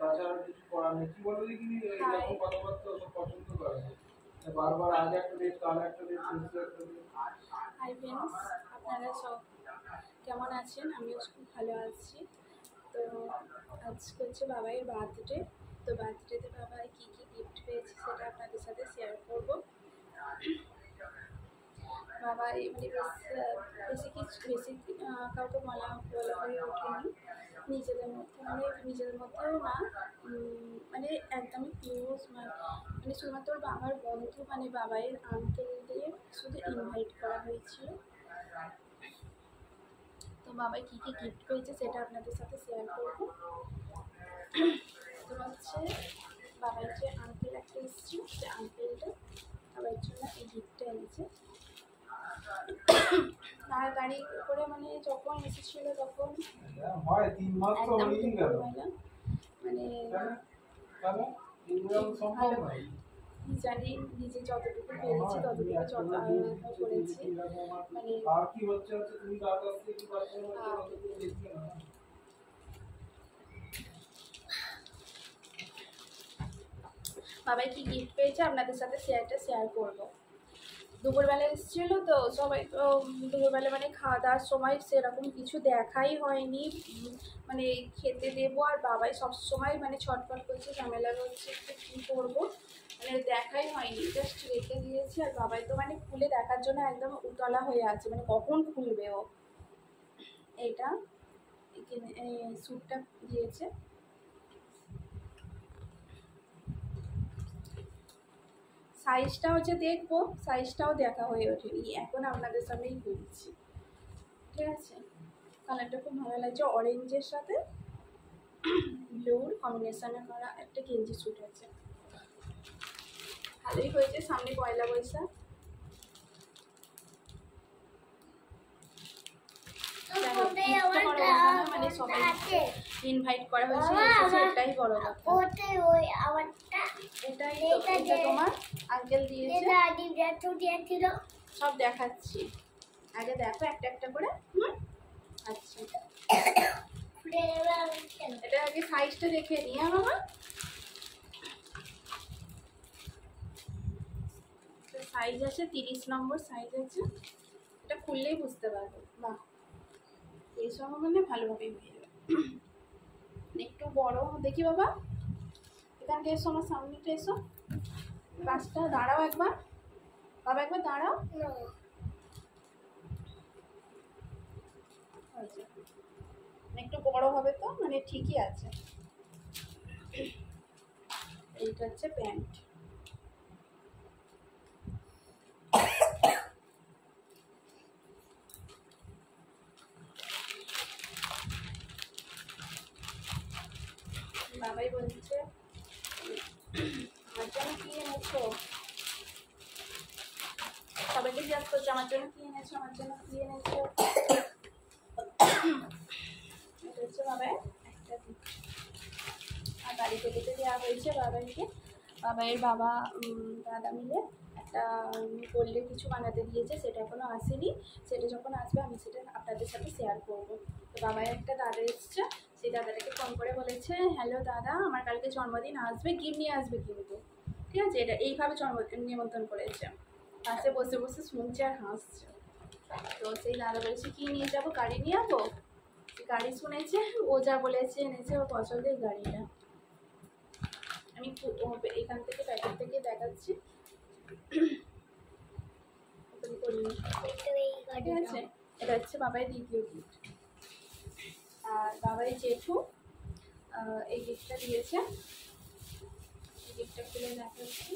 তাছাড়া কিছু করার নেই। কি বললি কি এরকম কথাবার্তা সব পছন্দ করে না। বারবার আজ একটা ডেট কাল একটা ডেট একটা ডেট। হাই ফ্রেন্ডস, আপনারা সব কেমন আছেন? আমিও খুব ভালো আছি। তো আজকে হচ্ছে বাবাইয়ের বার্থডে। তো বার্থডেতে বাবাই কী কী গিফট পেয়েছে সেটা আপনাদের সাথে শেয়ার করব। বাবাই মানে বেশি কাউকে বলা হয়ে ওঠেনি নিজেদের মধ্যে, নিজেদের মধ্যেও না, মানে একদমই ক্লোজ, মানে শুধুমাত্র বাবার বন্ধু মানে বাবাইয়ের আঙ্কেলদের শুধু ইনভাইট করা হয়েছিল। তো বাবাই কী কী গিফট পেয়েছে সেটা আপনাদের সাথে শেয়ার করবো। তো হচ্ছে বাবার যে আঙ্কেল একটা এসেছিল, সে আঙ্কেলটা বাবার জন্য এই গিফটটা এনেছে। গাড়ি করে মানে যখন এসেছিল তখন মানে জানি নিজে যতটুকু পেরেছি ততটুকু করেছি। মানে বাবাই কি গিফট পেয়েছে আপনাদের সাথে শেয়ার করবো। দুপুরবেলা এসেছিলো তো সবাই, তো দুপুরবেলা মানে খাওয়া দাওয়ার সময় সেরকম কিছু দেখাই হয়নি, মানে খেতে দেবো আর বাবাই সবসময় মানে ছটফট করছে, ঝামেলা করছে একটু কী করবো, মানে দেখাই হয়নি, জাস্ট রেখে দিয়েছি। আর বাবাই তো মানে খুলে দেখার জন্য একদম উতলা হয়ে আছে, মানে কখন খুলবে ও। এইটা স্যুটটা দিয়েছে, সাইজটা হচ্ছে দেখবো, সাইজটাও দেখা হয়ে ওঠেনি, এখন আপনাদের সামনেই বলছি, ঠিক আছে। কালারটা খুব ভালো লাগছে, অরেঞ্জের সাথে ব্লুর কম্বিনেশনে করা একটা গেঞ্জি স্যুট আছে, ভালোই হয়েছে। সামনে পয়লা বৈশাখ, মানে সবাইকে ইনভাইট করা হয়েছে, এটাই বড় কথা। এটা তোমার আঙ্কেল দিয়েছে, সব দেখাচ্ছি, আগে দেখো একটা একটা করে। আচ্ছা, এটা আগে সাইজটা দেখে নিই। হ্যাঁ বাবা, সাইজ আছে 30 নম্বর সাইজ আছে, এটা খুললেই বুঝতে পারবে। বাহ, এই সময় মানে ভালোভাবেই হয়ে যাবে। একটু বড় দেখি বাবা, এখানটা এসো, আমার সামনেটা এসো, পাঁচটা দাঁড়াও একবার, বাবা একবার দাঁড়াও। একটু বড় হবে তো, মানে ঠিকই আছে। এইটা হচ্ছে প্যান্ট, বাবাই বলছে আমার জন্য কি এনেছো, সবাইকে জিজ্ঞাসা করছে আমার জন্য কি এনেছো, আমার জন্য কি এনেছো। এটা হচ্ছে বাবাই একটা গিফট, আর বাড়ি থেকে দেওয়া হয়েছে বাবাইকে। বাবাইয়ের বাবা দাদা মিলে একটা গোল্ডের কিছু বানাতে দিয়েছে, সেটা এখনও আসেনি, সেটা যখন আসবে আমি সেটা আপনাদের সাথে শেয়ার করবো। তো বাবাইয়ের একটা দাদা এসছে, সেই দাদাটাকে ফোন করে বলেছে, হ্যালো দাদা, আমার কালকে জন্মদিন, আসবে, গিফট নিয়ে আসবে কিন্তু, ঠিক আছে। এটা এইভাবে জন্মদিন নিমন্ত্রণ করেছে, পাশে বসে বসে শুনছে আর হাসছে। তো সেই দাদা বলেছে কি নিয়ে যাবো, গাড়ি নিয়ে যাবো। গাড়ি শুনেছে, ও যা বলেছে এনেছে, ওর পছন্দের গাড়িটা। আমি এখান থেকে প্যাকেট থেকে দেখাচ্ছি, ঠিক আছে। এটা হচ্ছে বাবাই দ্বিতীয় গিফট। আর বাবাই জেঠু এই গিফটটা দিয়েছে, এই গিফটটা খুলে দেখাচ্ছি।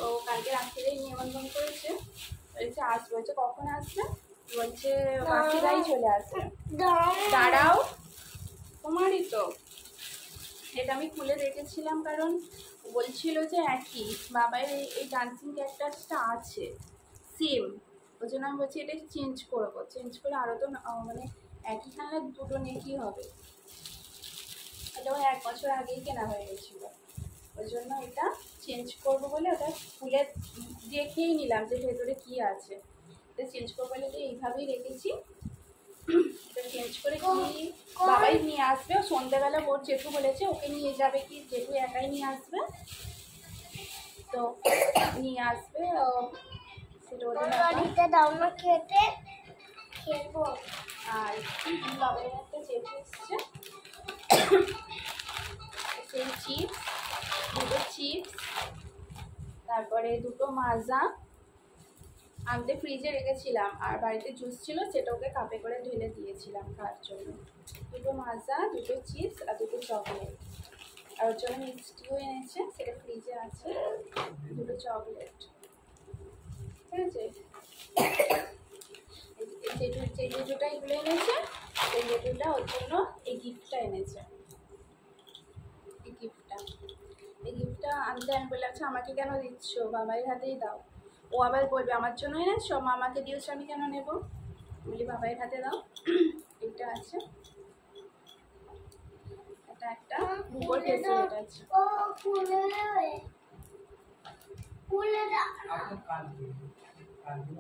ও কালকে রাত্রিরেই নিমন্ত্রণ করেছে, বলছে আসবে, বলছে কখন আসবে, বলছে মাসিরাই চলে আসবে। দাঁড়াও, তোমারই তো। এটা আমি খুলে রেখেছিলাম কারণ বলছিল যে একই বাবার এই ডান্সিং ক্যারেক্টারটা আছে সেম, ওই জন্য আমি বলছি এটা চেঞ্জ করবো, চেঞ্জ করে আরও তো মানে একই খেলনা দুটো নেকি হবে। এটাও 1 বছর আগেই কেনা হয়ে গেছিলো, ওই জন্য এটা চেঞ্জ করবো বলে ওটা খুলে দেখেই নিলাম যে ভেতরে কী আছে, এটা চেঞ্জ করবো বলে এইভাবেই রেখেছি। চেঞ্জ করে কি বাবাই নিয়ে আসবে। সন্ধ্যেবেলা ওর জেঠু বলেছে ওকে নিয়ে যাবে, কি জেঠু একাই নিয়ে আসবে, তো নিয়ে আসবে সেটা ওদের ব্যাপার। দাও না খেতে, খেলবো। আর বাবার একটা জেঠু এসছে, সেই চিপস, দুটো চিপস, তারপরে দুটো মাজা আনতে ফ্রিজে রেখেছিলাম, আর বাড়িতে জুস ছিল সেটা ওকে কাপে করে ঢেলে দিয়েছিলাম খাওয়ার জন্য। দুটো মাজা, দুটো চিপস আর দুটো চকলেট, আর ওর জন্য মিষ্টিও এনেছে, সেটা ফ্রিজে আছে, দুটো চকলেট। ঠিক আছে, যে জেঠুটা এগুলো এনেছে, সেই জেঠুটা ওর জন্য এই গিফটটা এনেছে। এই গিফটটা আনতে আমি বললাম, আচ্ছা আমাকে কেন দিচ্ছ, বাবাইয়ের হাতেই দাও। ও আবার বলবে আমার জন্য এনেছো, মামাকে দিয়েছো আমি কেন নেব, বলি বাবাইয়ের হাতে দাও। এটা আছে, এটা একটা গুগল ব্রেসলেট আছে। ও খুলে দেবে, খুলে দাও। আপনার কাজ দিন, কাজ দিন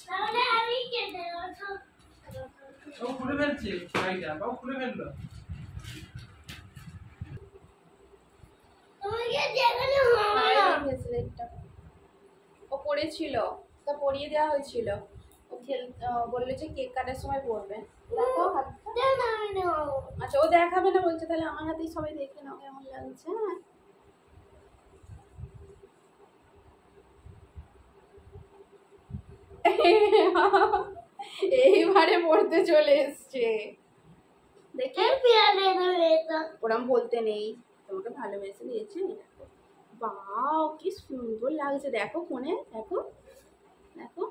তাহলে আমি কেটে দেবো। ও খুলে ফেলছে শাড়িটা, বাবু খুলে ফেললো। তোমাকে যেখানে হবে না। ব্রেসলেটটা ও পরেছিল, তা পরিয়ে দেওয়া হয়েছিল, ও বললো যে কেক কাটার সময় পরবে। দেখো হাতটা। দেন আমি নেবো। আচ্ছা ও দেখাবে না বলছে, তাহলে আমার হাতেই সবাই দেখে নাও কেমন লাগছে। এইবারে পড়তে চলে এসছে, দেখে পেয়ারে দেবে এটা। ওরম বলতে নেই, তোমাকে ভালোবেসে দিয়েছে। বাহ কি সুন্দর লাগছে, দেখো ফোনে, দেখো দেখো,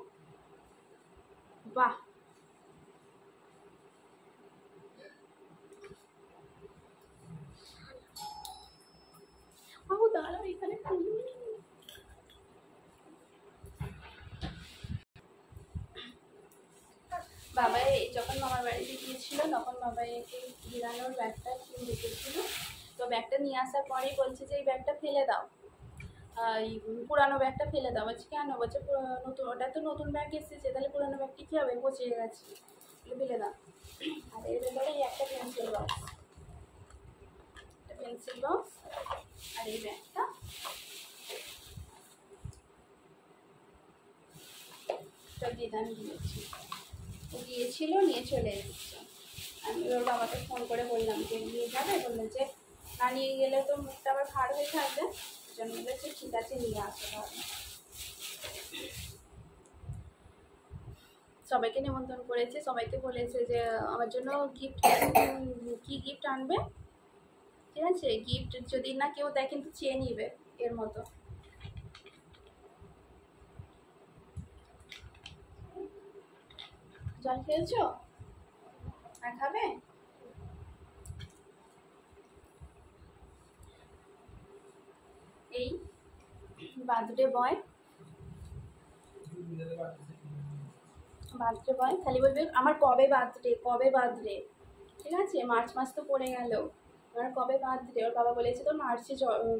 বাহ। বাবু দাঁড়াও এখানে খুলি। বাবাই যখন মামার বাড়িতে গিয়েছিল তখন বাবাই একটু হিরানোর ব্যাগটা কিনে রেখেছিল, তো ব্যাগটা নিয়ে আসার পরেই বলছে যে এই ব্যাগটা ফেলে দাও, এই পুরানো ব্যাগটা ফেলে দাও। বলছে কেন, বলছে নতুন, ওটা তো নতুন ব্যাগ এসেছে, তাহলে পুরানো ব্যাগটি কী হবে, পচে গেছে, ফেলে দাও। আর এর ভেতরে এই একটা পেন্সিল বক্স, আর এই ব্যাগটা। সব দিদান দিয়েছি, ও গিয়েছিল নিয়ে চলে এসেছে। আমি ওর বাবাকে ফোন করে বললাম যে নিয়ে যাবে, বললো যে না নিয়ে গেলে তো মুখটা আবার ভার হয়ে থাকবে, ওই জন্য বলেছে ঠিক আছে নিয়ে আসতে হবে। সবাইকে নিমন্ত্রণ করেছে, সবাইকে বলেছে যে আমার জন্য গিফট, কি গিফট আনবে, ঠিক আছে, গিফট যদি না কেউ দেয় কিন্তু চেয়ে নিবে এর মতো। জল খেয়েছো, আর খাবে? এই বার্থডে বয়, খালি বলবে আমার কবে বার্থডে, কবে বার্থডে, ঠিক আছে, মার্চ মাস তো পড়ে গেল, আমার কবে বার্থডে। ওর বাবা বলেছে তোর মার্চে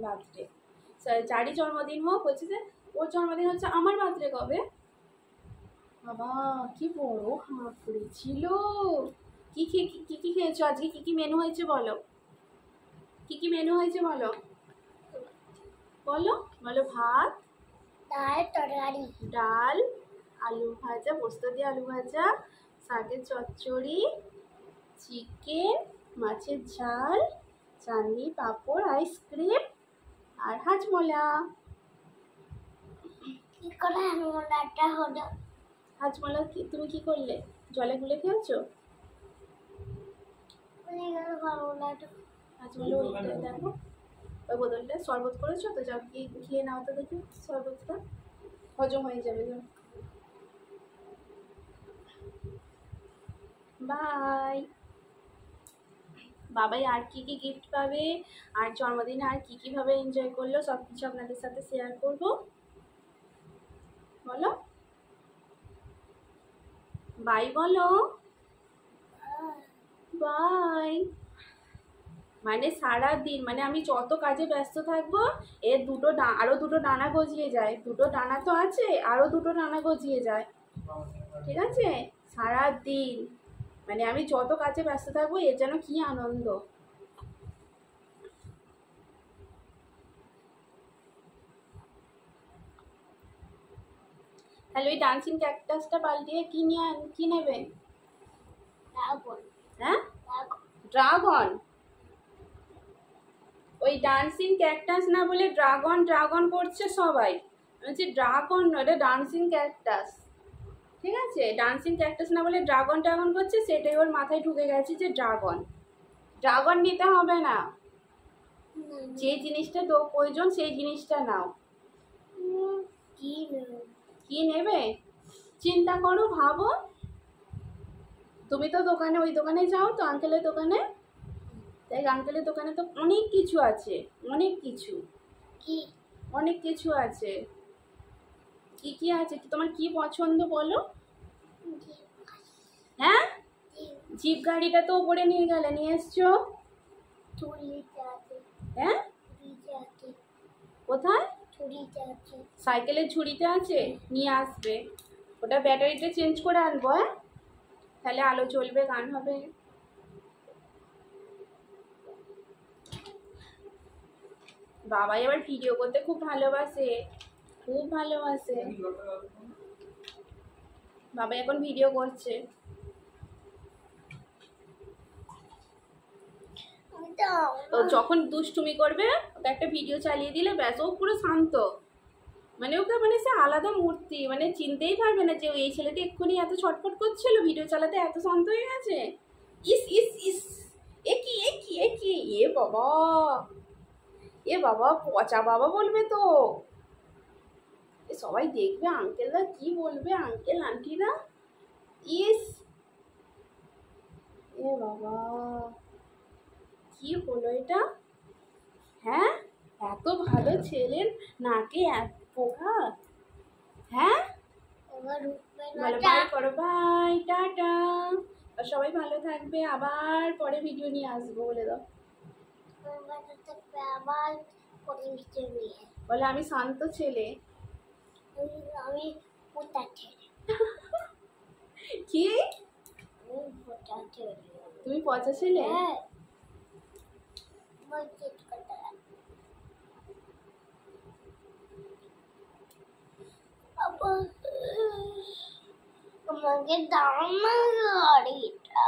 বার্থডে, যারই জন্মদিন হোক, বলছে যে ওর জন্মদিন হচ্ছে, আমার বার্থডে কবে। বাবা কি বড় হাঁপ পড়েছিল। কি কি খেয়েছো আজকে, কি কি মেনু হয়েছে বলো, কি কি মেনু হয়েছে বলো, বলো বলো। ভাত, ডাল, তরকারি, ডাল, আলু ভাজা, পোস্ত দিয়ে আলু ভাজা, শাকের চচ্চড়ি, চিকেন, মাছের ঝাল, চাটনি, পাঁপড়, আইসক্রিম আর হাজমোলা। কি করে হাজমোলাটা হলো? হাজমোলা তুমি কি করলে, জলে গুলে খেয়েছো? হাজমোলা ওইটা দেখো, ওই বোতলটা শরবত করেছো তো, যাও কি খেয়ে নাও তো দেখি, শরবতটা হজম হয়ে যাবে। বাই। বাবাই আর কি কি গিফট পাবে, আর জন্মদিনে আর কি কিভাবে এনজয় করলো, সব কিছু আপনাদের সাথে শেয়ার করব। বলো বাই, বলো বাই। মানে সারা দিন, মানে আমি যত কাজে ব্যস্ত থাকবো, এর আরো দুটো ডানা গজিয়ে যায়, দুটো ডানা তো আছে, আরো দুটো ডানা গজিয়ে যায়, ঠিক আছে? সারা দিন মানে আমি যত কাজে ব্যস্ত থাকবো এর যেন কি আনন্দ। তাহলে ওই ডান্সিং ক্যাকটাসটা পাল্টিয়ে কি নেবে? ড্রাগন হ্যাঁ, ড্রাগন ড্রাগন। ওই ডান্সিং ক্যাকটাস না বলে ড্রাগন ড্রাগন করছে সবাই। বলছি ড্রাগন নয়, এটা ডান্সিং ক্যাকটাস। ঠিক আছে, ডান্সিং ক্যাকটাস না বলে ড্রাগন ড্রাগন করছে, সেটাই ওর মাথায় ঢুকে গেছে যে ড্রাগন। ড্রাগন নিতে হবে না, যে জিনিসটা তো প্রয়োজন সেই জিনিসটা নাও। কি নেব? কি নেবে চিন্তা করো, ভাবো। তুমি তো দোকানে, ওই দোকানে যাও তো, আঙ্কেলের দোকানে। তাই আঙ্কেলের দোকানে তো অনেক কিছু আছে, অনেক কিছু, কি অনেক কিছু আছে। কি কি আছে, তোমার কি পছন্দ বলো? হ্যাঁ, জিপ গাড়িটা তো উপরে নিয়ে গেলে, নিয়ে এসছো? চুরিতে আছে, হ্যাঁ, চুরিতে আছে, কোথায়? চুরিতে আছে। সাইকেলের ঝুড়িতে আছে, নিয়ে আসবে। ওটা ব্যাটারিটা চেঞ্জ করে আনবো, হ্যাঁ, তাহলে আলো জ্বলবে, গান হবে। বাবাই আবার ভিডিও করতে খুব ভালোবাসে, খুব ভালোবাসে। বাবা এখন ভিডিও করছে। তো যখন দুষ্টুমি করবে ওকে একটা ভিডিও চালিয়ে দিলে ব্যাস, ও পুরো শান্ত। মানে ওকে মানে সে আলাদা মূর্তি, মানে চিনতেই পারবে না যে এই ছেলেটা এক্ষুনি এত ছটফট করছিল, ভিডিও চালাতে এত শান্ত হয়ে গেছে। ইস ইস ইস, এ কি এ কি এ কি, এ বাবা, এ বাবা, পচা বাবা বলবে তো। এ সবাই দেখবে, আঙ্কেলরা কি বলবে, আঙ্কেল আন্টিরা। ইস, এ বাবা, কি হলো এটা? হ্যাঁ, এত ভালো ছেলের নাকে এত পোকা। হ্যাঁ, এবার উঠবে ভালো না। বাই করো, বাই, টাটা। আর সবাই ভালো থাকবে, আবার পরে ভিডিও নিয়ে আসবো বলে দাও। আবার পরে নিচে নিয়ে বলে আমি শান্ত ছেলে। আমি পোতা ছেলে, কি? আমি পোতা ছেলে। তুমি পচা ছেলে? হ্যাঁ, বলছি কথা। আমাকে দাও না গাড়িটা।